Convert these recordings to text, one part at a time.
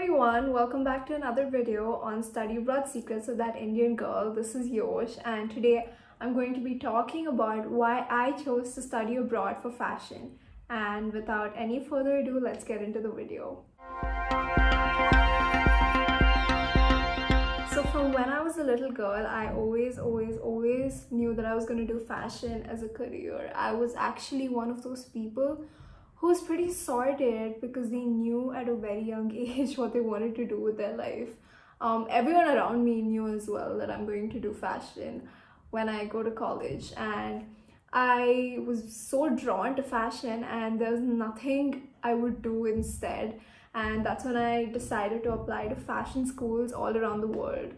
everyone, welcome back to another video on Study Abroad Secrets of That Indian Girl. This is Yosh, and today I'm going to be talking about why I chose to study abroad for fashion. And without any further ado, let's get into the video. So from when I was a little girl, I always knew that I was going to do fashion as a career. I was actually one of those people who was pretty sorted because they knew at a very young age what they wanted to do with their life. Everyone around me knew as well that I'm going to do fashion when I go to college, and I was so drawn to fashion and there's nothing I would do instead. And that's when I decided to apply to fashion schools all around the world.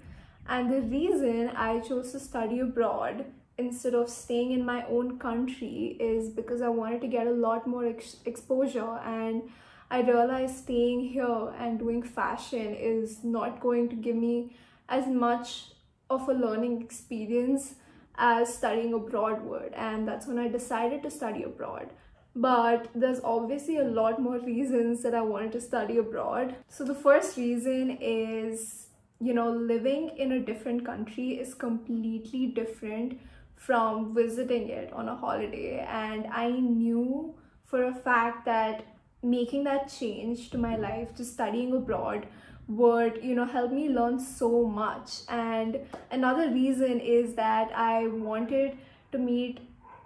And the reason I chose to study abroad instead of staying in my own country is because I wanted to get a lot more exposure, and I realized staying here and doing fashion is not going to give me as much of a learning experience as studying abroad would, and that's when I decided to study abroad. But there's obviously a lot more reasons that I wanted to study abroad. So the first reason is, living in a different country is completely different from visiting it on a holiday, and I knew for a fact that making that change to my life to studying abroad would help me learn so much. And another reason is that I wanted to meet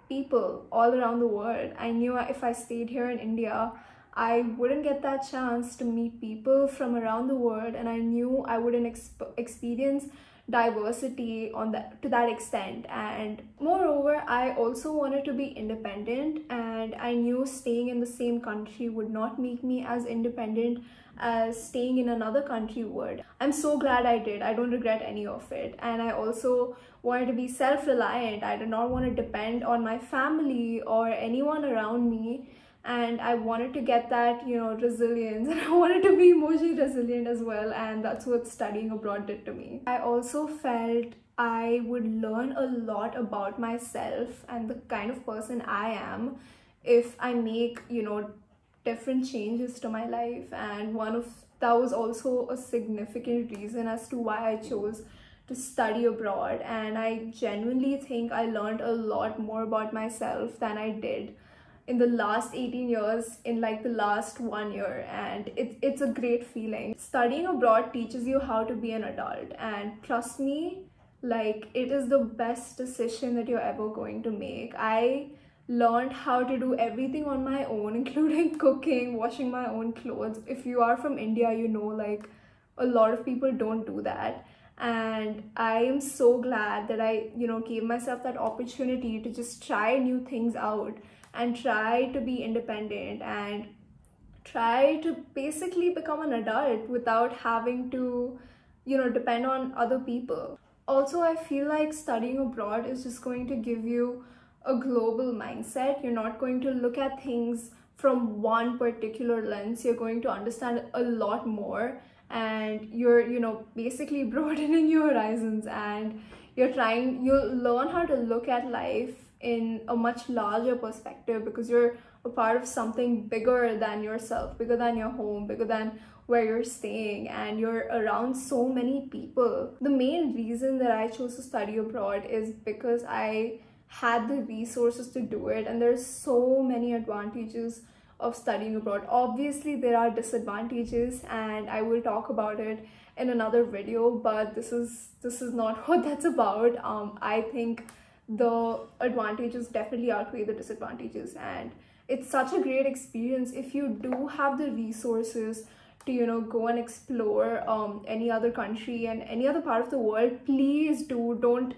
people all around the world. I knew if I stayed here in India, I wouldn't get that chance to meet people from around the world, and I knew I wouldn't experience diversity to that extent. And moreover, I also wanted to be independent, and I knew staying in the same country would not make me as independent as staying in another country would. I'm so glad I did. I don't regret any of it. And I also wanted to be self-reliant. I did not want to depend on my family or anyone around me, and I wanted to get that resilience, and I wanted to be emotionally resilient as well, and that's what studying abroad did to me. I also felt I would learn a lot about myself and the kind of person I am if I make different changes to my life. And that was also a significant reason as to why I chose to study abroad. And I genuinely think I learned a lot more about myself than I did in the last 18 years in like the last 1 year, and it's a great feeling. Studying abroad teaches you how to be an adult, and trust me, like, it is the best decision that you're ever going to make. I learned how to do everything on my own, including cooking, washing my own clothes. If you are from India, like a lot of people don't do that. And I am so glad that I gave myself that opportunity to just try new things out and try to be independent and try to basically become an adult without having to depend on other people. Also, I feel like studying abroad is just going to give you a global mindset. You're not going to look at things from one particular lens. You're going to understand a lot more, and you're basically broadening your horizons, and you'll learn how to look at life in a much larger perspective because you're a part of something bigger than yourself, bigger than your home, bigger than where you're staying, and you're around so many people. The main reason that I chose to study abroad is because I had the resources to do it, and there's so many advantages of studying abroad. Obviously there are disadvantages, and I will talk about it in another video, but this is not what that's about. I think the advantages definitely outweigh the disadvantages, and it's such a great experience. If you do have the resources to go and explore any other country and any other part of the world, please don't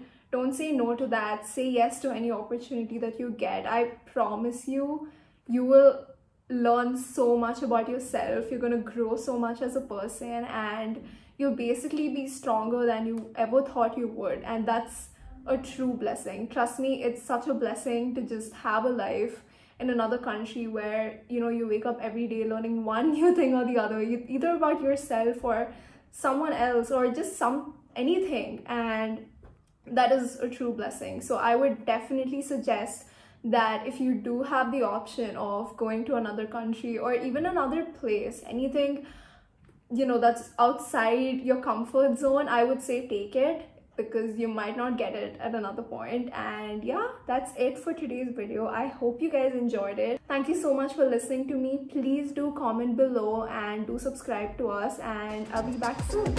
say no to that. Say yes to any opportunity that you get. I promise you will learn so much about yourself. You're gonna grow so much as a person, and you'll basically be stronger than you ever thought you would, and that's a true blessing. Trust me, it's such a blessing to just have a life in another country where you wake up every day learning one new thing or the other, either about yourself or someone else or just anything, and that is a true blessing. So I would definitely suggest that if you do have the option of going to another country or even another place, anything you know, that's outside your comfort zone, I would say take it, because you might not get it at another point. And yeah, that's it for today's video. I hope you guys enjoyed it. Thank you so much for listening to me. Please do comment below and do subscribe to us, and I'll be back soon.